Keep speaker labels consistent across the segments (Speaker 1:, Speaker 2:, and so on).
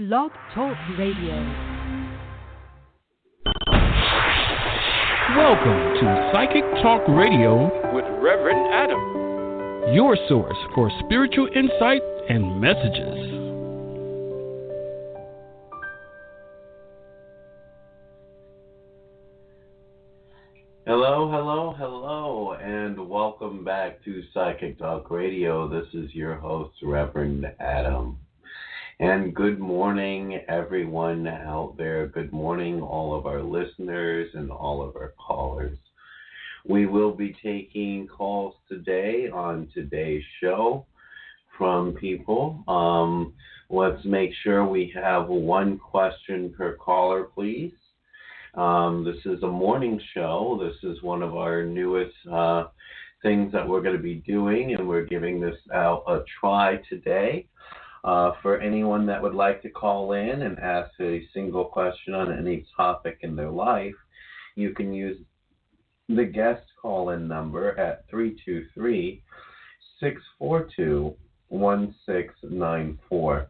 Speaker 1: Blog Talk Radio.
Speaker 2: Welcome to Psychic Talk Radio
Speaker 3: with Reverend Adam,
Speaker 2: your source for spiritual insight and messages.
Speaker 4: Hello, and welcome back to Psychic Talk Radio. This is your host, Reverend Adam. And good morning, everyone out there. Good morning, all of our listeners and all of our callers. We will be taking calls today on today's show from people. Let's make sure we have one question per caller, please. This is a morning show. This is one of our newest things that we're going to be doing, and we're giving this out a try today. For anyone that would like to call in and ask a single question on any topic in their life, you can use the guest call-in number at 323-642-1694.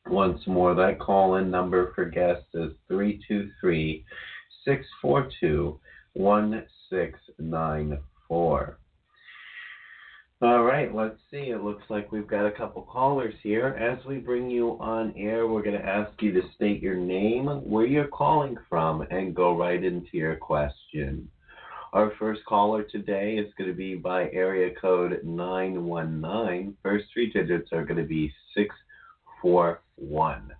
Speaker 4: Once more, that call-in number for guests is 323-642-1694. All right, let's see. It looks like we've got a couple callers here. As we bring you on air, we're going to ask you to state your name, where you're calling from, and go right into your question. Our first caller today is going to be by area code 919. First three digits are going to be 641.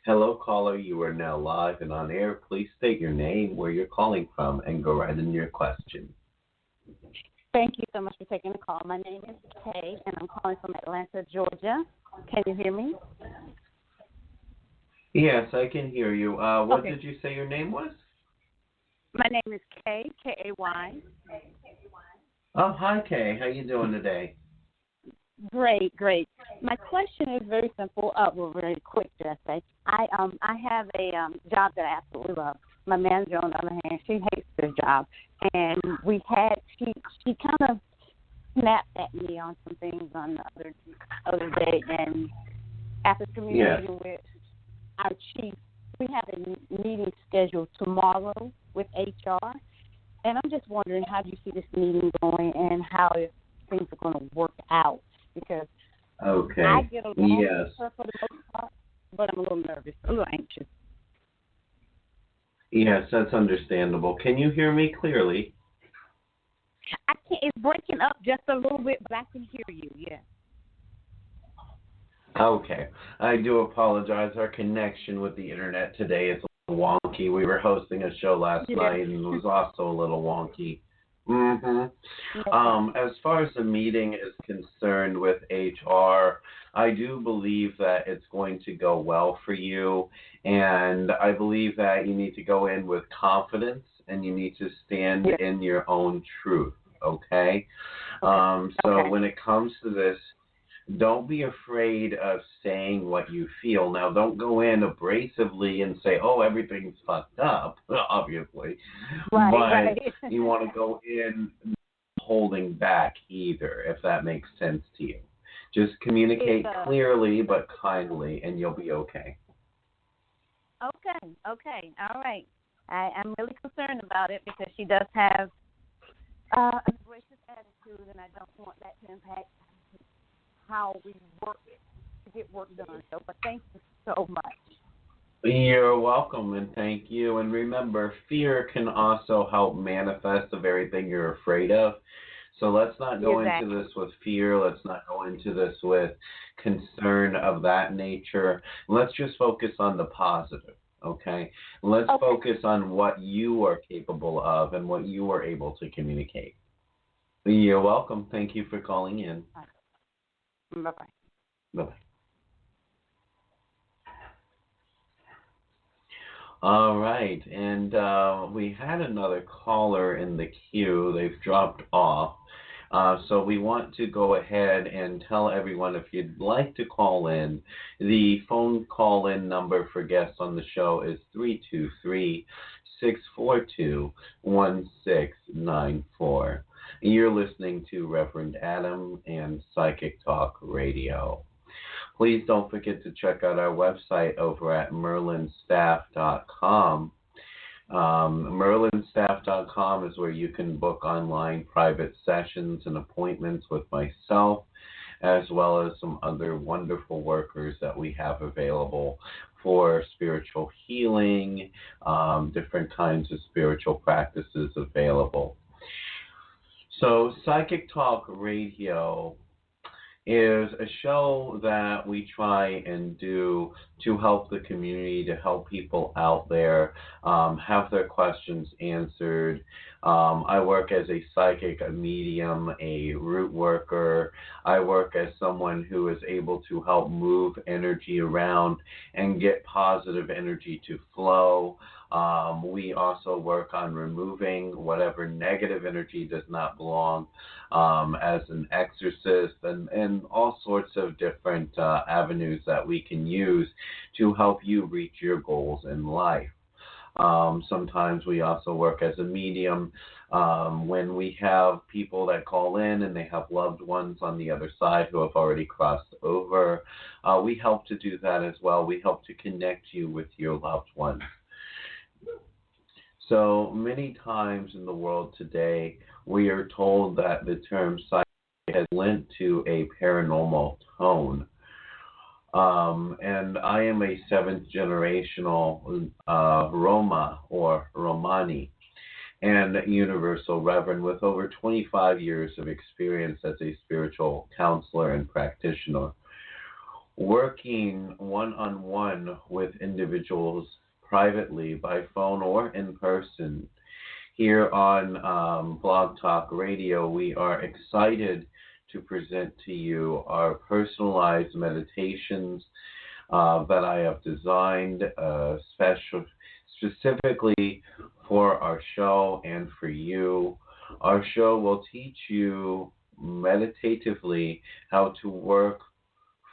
Speaker 4: Hello, caller. You are now live and on air. Please state your name, where you're calling from, and go right into your question.
Speaker 5: Thank you so much for taking the call. My name is Kay, and I'm calling from Atlanta, Georgia. Can you hear me?
Speaker 4: Yes, I can hear you. What
Speaker 5: Okay.
Speaker 4: did you say your name was?
Speaker 5: My name is Kay, K-A-Y.
Speaker 4: Oh, hi, Kay. How you doing today?
Speaker 5: Great. My question is very simple. Very quick, just say. I have a job that I absolutely love. My manager, on the other hand, she hates this job, and she kind of snapped at me on some things on the other day, and after communicating with our chief, we have a meeting scheduled tomorrow with HR, and I'm just wondering, how do you see this meeting going and how things are going to work out? Because I get along with her for the most part, but I'm a little nervous, a little anxious.
Speaker 4: Yes, that's understandable. Can you hear me clearly?
Speaker 5: I can't. It's breaking up just a little bit, but I can hear you, yeah.
Speaker 4: Okay. I do apologize. Our connection with the internet today is a little wonky. We were hosting a show last night, and it was also a little wonky. As far as the meeting is concerned with HR, I do believe that it's going to go well for you, and I believe that you need to go in with confidence, and you need to stand in your own truth, okay? So when it comes to this, don't be afraid of saying what you feel. Now, don't go in abrasively and say, oh, everything's fucked up, obviously. But you want to go in holding back either, if that makes sense to you. Just communicate clearly but kindly, and you'll be okay.
Speaker 5: Okay. All right. I'm really concerned about it because she does have an abrasive attitude, and I don't want that to impact how we work to get work done. But thank you so much.
Speaker 4: You're welcome, and thank you. And remember, fear can also help manifest the very thing you're afraid of. So let's not go into this with fear. Let's not go into this with concern of that nature. Let's just focus on the positive, okay? Let's focus on what you are capable of and what you are able to communicate. You're welcome. Thank you for calling in.
Speaker 5: Bye-bye.
Speaker 4: Bye-bye. All right, and we had another caller in the queue. They've dropped off. So we want to go ahead and tell everyone, if you'd like to call in, the phone call-in number for guests on the show is 323-642-1694. You're listening to Reverend Adam and Psychic Talk Radio. please don't forget to check out our website over at merlinstaff.com. Merlinstaff.com is where you can book online private sessions and appointments with myself, as well as some other wonderful workers that we have available for spiritual healing, different kinds of spiritual practices available. So Psychic Talk Radio is a show that we try and do to help the community, to help people out there have their questions answered. I work as a psychic, a medium, a root worker. I work as someone who is able to help move energy around and get positive energy to flow. We also work on removing whatever negative energy does not belong as an exorcist, and all sorts of different avenues that we can use to help you reach your goals in life. Sometimes we also work as a medium when we have people that call in and they have loved ones on the other side who have already crossed over. We help to do that as well. We help to connect you with your loved ones. So many times in the world today, we are told that the term psychic has lent to a paranormal tone. And I am a seventh generational Roma or Romani and universal Reverend with over 25 years of experience as a spiritual counselor and practitioner, working one-on-one with individuals privately, by phone or in person. Here on Blog Talk Radio, we are excited to present to you our personalized meditations that I have designed specifically for our show and for you. Our show will teach you meditatively how to work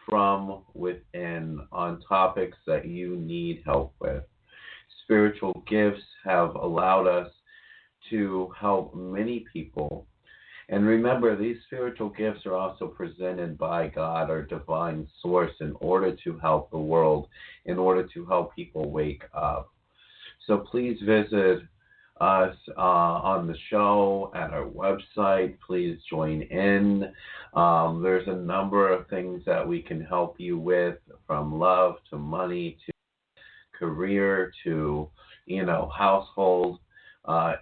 Speaker 4: from within on topics that you need help with. Spiritual gifts have allowed us to help many people. And remember, these spiritual gifts are also presented by God, our divine source, in order to help the world, in order to help people wake up. So please visit us on the show at our website. Please join in. There's a number of things that we can help you with, from love to money to career to, household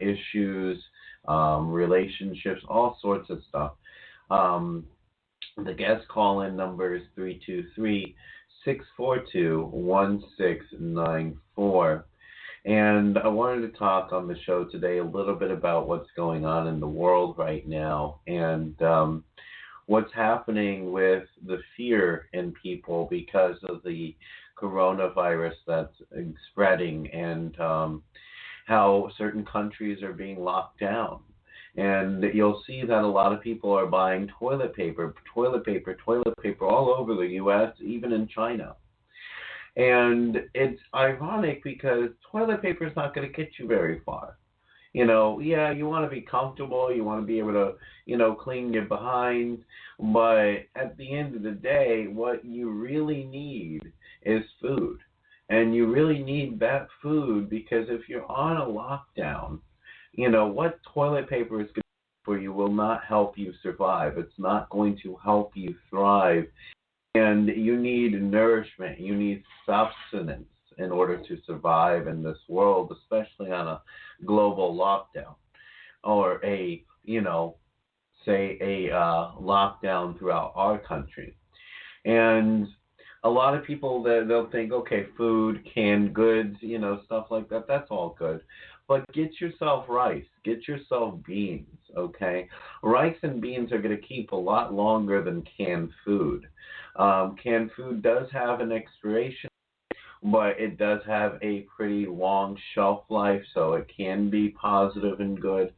Speaker 4: issues, relationships, all sorts of stuff. The guest call-in number is 323-642-1694. And I wanted to talk on the show today a little bit about what's going on in the world right now and what's happening with the fear in people because of the coronavirus that's spreading, and how certain countries are being locked down. And you'll see that a lot of people are buying toilet paper all over the U.S., even in China. And it's ironic because toilet paper is not going to get you very far. You want to be comfortable, you want to be able to, clean your behind, but at the end of the day, what you really need is food. And you really need that food because if you're on a lockdown, what toilet paper is going to do for you will not help you survive. It's not going to help you thrive. And you need nourishment. You need sustenance in order to survive in this world, especially on a global lockdown or a lockdown throughout our country. And a lot of people, they'll think, okay, food, canned goods, stuff like that, that's all good. But get yourself rice. Get yourself beans, okay? Rice and beans are going to keep a lot longer than canned food. Canned food does have an expiration, but it does have a pretty long shelf life, so it can be positive and good.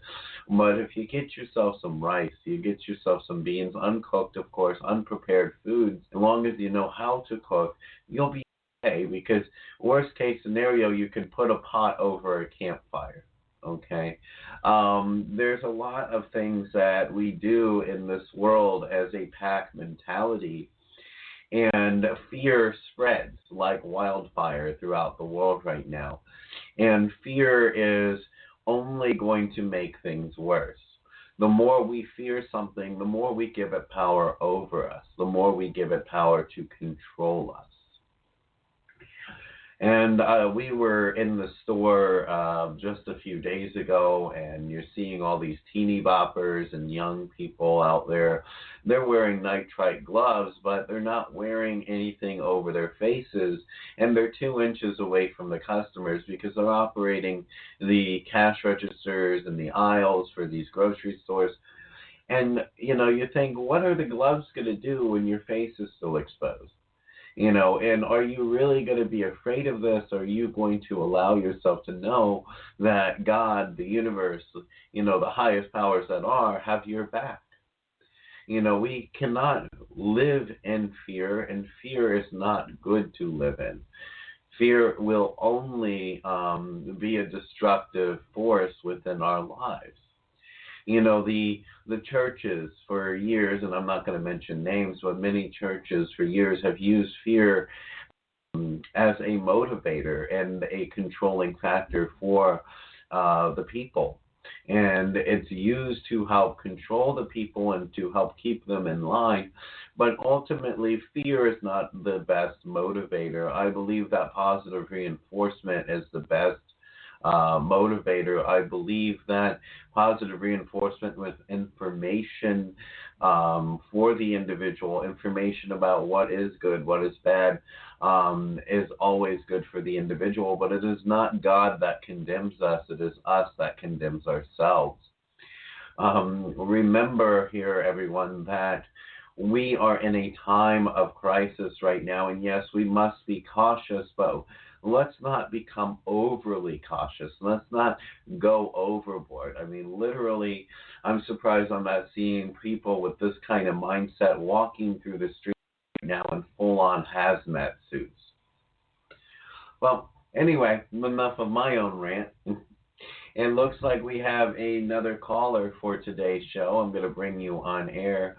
Speaker 4: But if you get yourself some rice, you get yourself some beans, uncooked, of course, unprepared foods, as long as you know how to cook, you'll be okay, because worst case scenario, you can put a pot over a campfire, okay? There's a lot of things that we do in this world as a pack mentality. And fear spreads like wildfire throughout the world right now. And fear is only going to make things worse. The more we fear something, the more we give it power over us, the more we give it power to control us. And we were in the store just a few days ago, and you're seeing all these teeny boppers and young people out there. They're wearing nitrite gloves, but they're not wearing anything over their faces, and they're 2 inches away from the customers because they're operating the cash registers and the aisles for these grocery stores. And, you think, what are the gloves going to do when your face is still exposed? And are you really going to be afraid of this? Or are you going to allow yourself to know that God, the universe, the highest powers that are, have your back? We cannot live in fear, and fear is not good to live in. Fear will only be a destructive force within our lives. The churches for years, and I'm not going to mention names, but many churches for years have used fear as a motivator and a controlling factor for the people. And it's used to help control the people and to help keep them in line. But ultimately, fear is not the best motivator. I believe that positive reinforcement is the best motivator. I believe that positive reinforcement with information for the individual, information about what is good, what is bad, is always good for the individual, but it is not God that condemns us, it is us that condemns ourselves. Remember here, everyone, that we are in a time of crisis right now, and yes, we must be cautious, but let's not become overly cautious. Let's not go overboard. I mean, literally, I'm surprised I'm not seeing people with this kind of mindset walking through the street right now in full-on hazmat suits. Well, anyway, enough of my own rant. It looks like we have another caller for today's show. I'm going to bring you on air.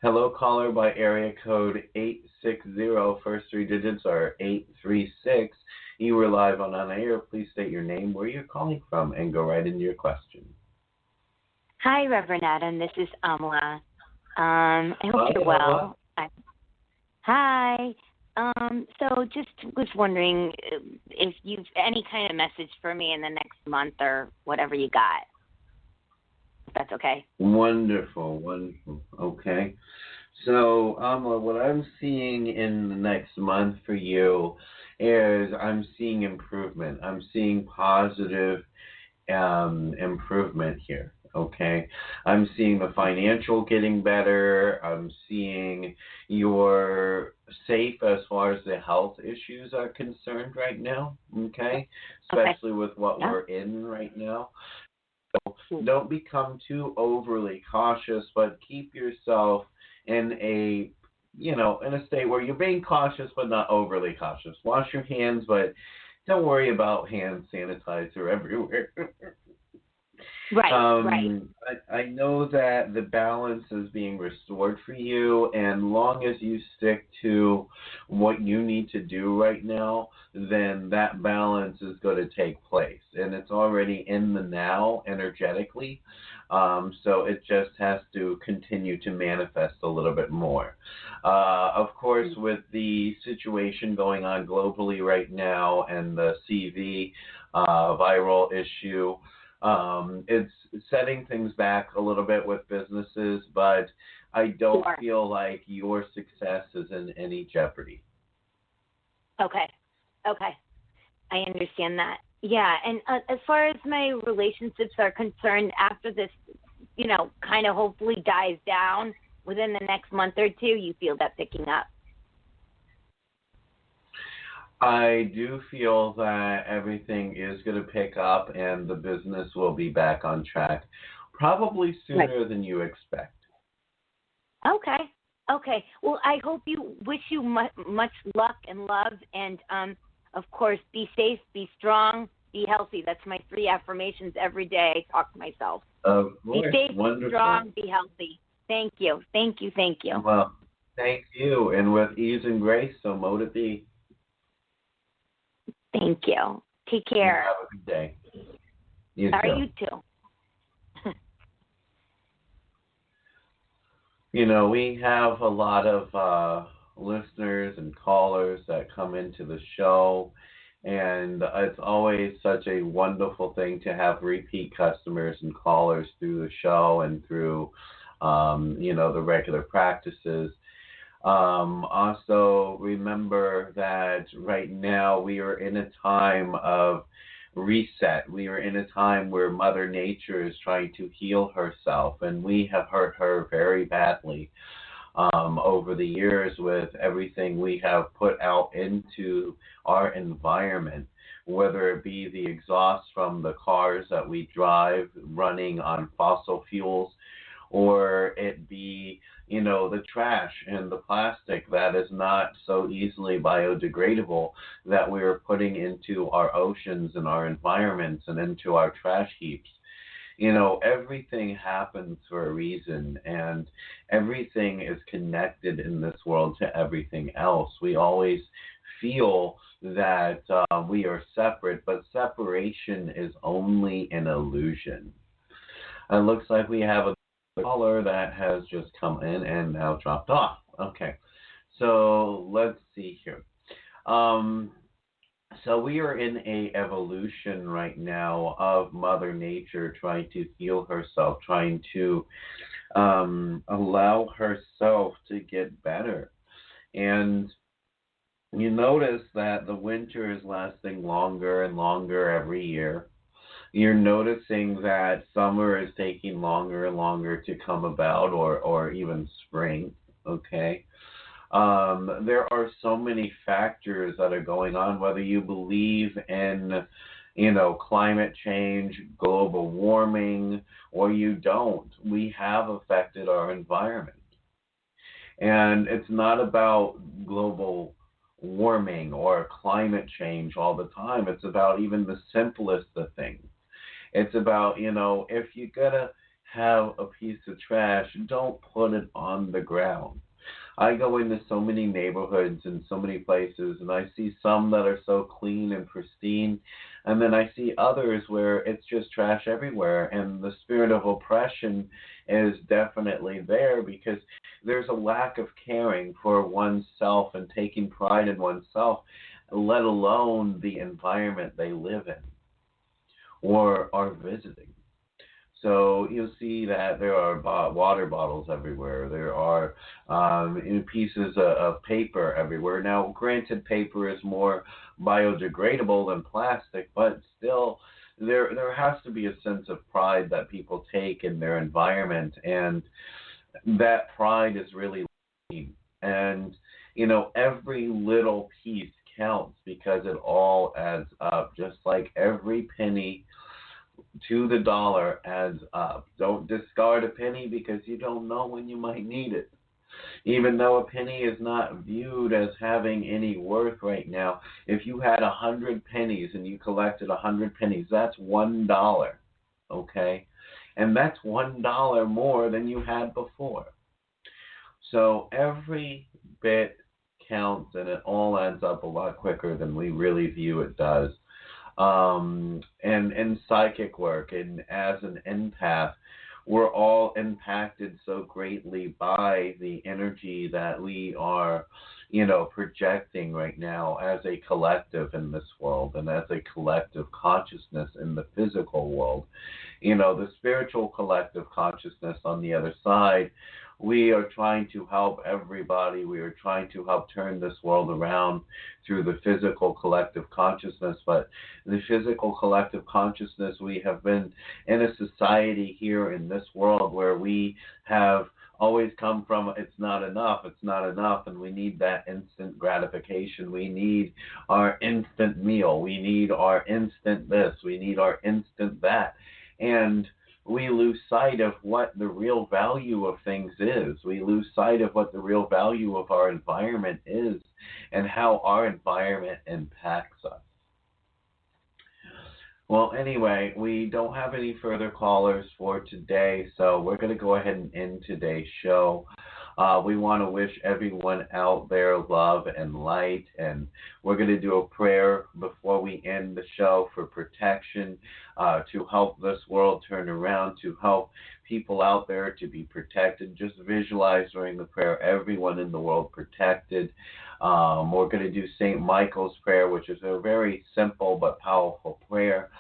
Speaker 4: Hello, caller by area code 860. First 3 digits are 836. You were live on air. Please state your name, where you're calling from, and go right into your question.
Speaker 1: Hi, Reverend Adam. This is Amla. I hope you're well. Hi. So just was wondering if you've any kind of message for me in the next month or whatever you got. If that's okay.
Speaker 4: Wonderful. Okay. So, what I'm seeing in the next month for you is I'm seeing improvement. I'm seeing positive improvement here. Okay. I'm seeing the financial getting better. I'm seeing you're safe as far as the health issues are concerned right now. Okay. Especially with what we're in right now. So don't become too overly cautious, but keep yourself in a state where you're being cautious but not overly cautious. Wash your hands, but don't worry about hand sanitizer everywhere.
Speaker 1: Right.
Speaker 4: I know that the balance is being restored for you, and long as you stick to what you need to do right now, then that balance is going to take place, and it's already in the now energetically. So it just has to continue to manifest a little bit more. Of course, with the situation going on globally right now and the CV viral issue, it's setting things back a little bit with businesses, but I don't feel like your success is in any jeopardy.
Speaker 1: Okay. I understand that. Yeah, and as far as my relationships are concerned, after this, kind of hopefully dies down within the next month or two, you feel that picking up?
Speaker 4: I do feel that everything is going to pick up and the business will be back on track probably sooner than you expect.
Speaker 1: Okay. Well, I wish you much luck and love, and of course, be safe, be strong, be healthy. That's my 3 affirmations every day I talk to myself.
Speaker 4: Of course.
Speaker 1: Be safe,
Speaker 4: Wonderful.
Speaker 1: be strong, be healthy. Thank you.
Speaker 4: Well, Thank you. And with ease and grace, so mote it be.
Speaker 1: Thank you. Take care.
Speaker 4: Have a good day. You too. We have a lot of listeners and callers that come into the show, and it's always such a wonderful thing to have repeat customers and callers through the show and through, the regular practices. Also, remember that right now we are in a time of reset. We are in a time where Mother Nature is trying to heal herself, and we have hurt her very badly over the years with everything we have put out into our environment, whether it be the exhaust from the cars that we drive running on fossil fuels, or it be, the trash and the plastic that is not so easily biodegradable that we are putting into our oceans and our environments and into our trash heaps. Everything happens for a reason, and everything is connected in this world to everything else. We always feel that we are separate, but separation is only an illusion. It looks like we have a caller that has just come in and now dropped off. Okay, so let's see here. So we are in a evolution right now of Mother Nature trying to heal herself, trying to allow herself to get better. And you notice that the winter is lasting longer and longer every year. You're noticing that summer is taking longer and longer to come about, or even spring, okay? There are so many factors that are going on, whether you believe in, climate change, global warming, or you don't. We have affected our environment. And it's not about global warming or climate change all the time. It's about even the simplest of things. It's about, if you're going to have a piece of trash, don't put it on the ground. I go into so many neighborhoods and so many places, and I see some that are so clean and pristine, and then I see others where it's just trash everywhere, and the spirit of oppression is definitely there because there's a lack of caring for oneself and taking pride in oneself, let alone the environment they live in or are visiting. So you'll see that there are water bottles everywhere. There are pieces of paper everywhere. Now, granted, paper is more biodegradable than plastic, but still there has to be a sense of pride that people take in their environment, and that pride is really lacking. And, every little piece counts because it all adds up, just like every penny to the dollar adds up. Don't discard a penny because you don't know when you might need it. Even though a penny is not viewed as having any worth right now, if you had 100 pennies and you collected 100 pennies, that's $1, okay? And that's $1 more than you had before. So every bit counts, and it all adds up a lot quicker than we really view it does. And in psychic work and as an empath, we're all impacted so greatly by the energy that we are, projecting right now as a collective in this world and as a collective consciousness in the physical world. The spiritual collective consciousness on the other side, we are trying to help everybody. We are trying to help turn this world around through the physical collective consciousness. But the physical collective consciousness, we have been in a society here in this world where we have always come from, it's not enough, and we need that instant gratification. We need our instant meal. We need our instant this. We need our instant that. And we lose sight of what the real value of things is. We lose sight of what the real value of our environment is and how our environment impacts us. Well, anyway, we don't have any further callers for today, so we're going to go ahead and end today's show. We want to wish everyone out there love and light, and we're going to do a prayer before we end the show for protection, to help this world turn around, to help people out there to be protected. Just visualize during the prayer everyone in the world protected. We're going to do St. Michael's prayer, which is a very simple but powerful prayer.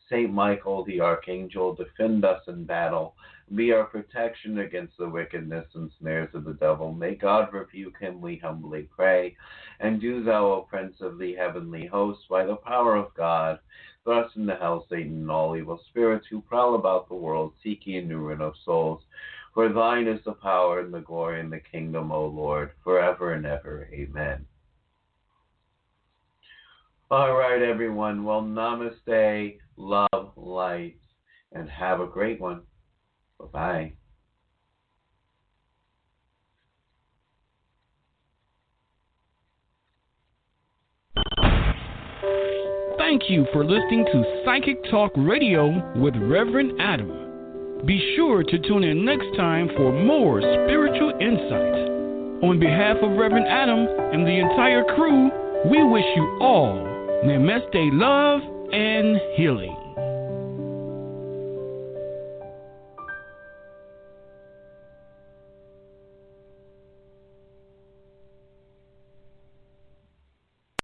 Speaker 4: St. Michael, the archangel, defend us in battle. Be our protection against the wickedness and snares of the devil. May God rebuke him, we humbly pray. And do thou, O Prince of the heavenly hosts, by the power of God, thrust into hell Satan and all evil spirits who prowl about the world, seeking the ruin of souls. For thine is the power and the glory and the kingdom, O Lord, forever and ever. Amen. All right, everyone. Well, namaste, love, light, and have a great one. Bye-bye.
Speaker 2: Thank you for listening to Psychic Talk Radio with Reverend Adam. Be sure to tune in next time for more spiritual insight. On behalf of Reverend Adam and the entire crew, we wish you all namaste, love, and healing.